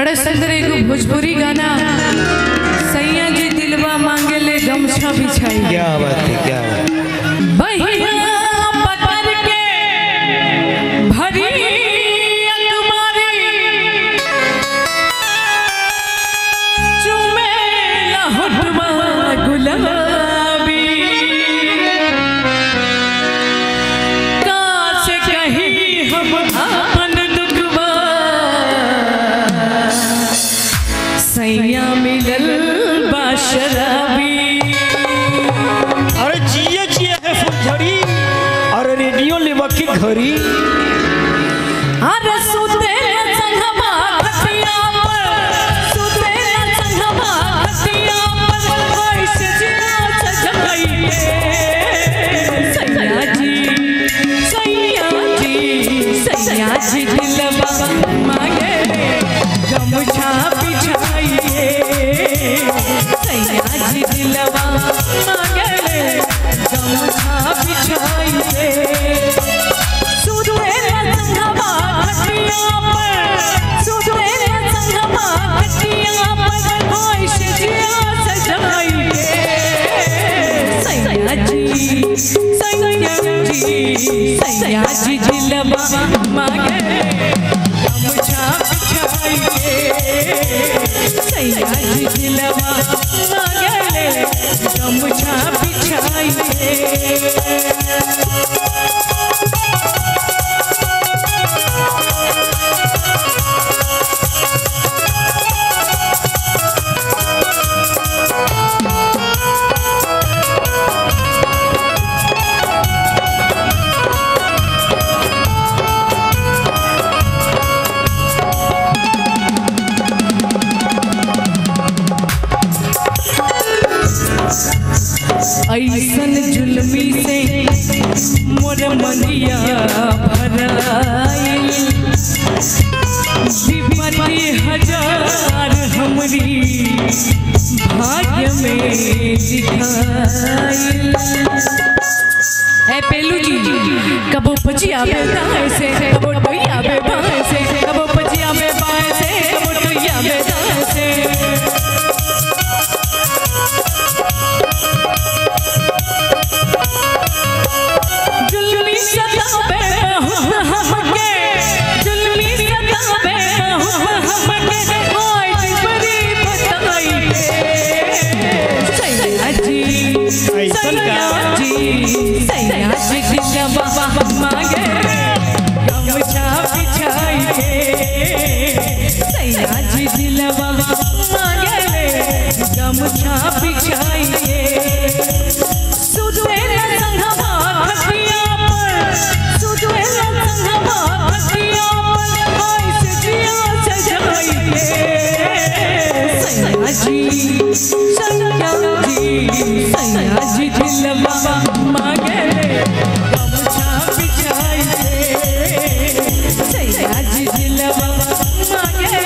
बड़ा सुंदर एक भोजपुरी गाना सैया जी दिलवा मांगे ले गमछा बिछाई। क्या बात है, क्या बात। पकड़ के भरी अखबारी चुमे लहटवा गुलाबी काश कहीं हम अपन दुखवा सैया मिलल बाशराबी। अरे जिए जिए है फुलझड़ी और रेडियो लेवा की घड़ी। अरे सुते संगमा खटिया पर सुते संगमा खटिया पर कैसे जिया सजाई सैया जी दिलवा मांगे गमछा बिछाइए सैया जी दिलवा मांगे गमछा बिछाइए। सुते संगमा खटिया पर सुते संगमा खटिया पर कैसे जिया सजाइए सैया जी दिलवा मांगे गमछा बिछाइए सैया जी दिलवा मांगे गमछा बिछाइए। ऐसन जुल्मी से मोर मनिया भराइल विपत्ति हजार हमरी भाग्य में लिखाइल। ए पेलू जी कबो पचिया में दाएं से कबो टोइया में बाएं से कबो पचिया में बाएं से कबो टोइया में दाएं से। मांगे गमछा बिछाइए सैया जी दिलवा मांगे गमछा बिछाइए। सुते संगमा खटिया पर सुते संगमा खटिया पर कैसे जिया सजाइए सैया जी दिलवा मांगे गमछा बिछाइए सैया जी दिलवा मांगे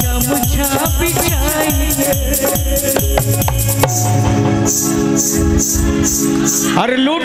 गमछा बिछाइए। अरे लूट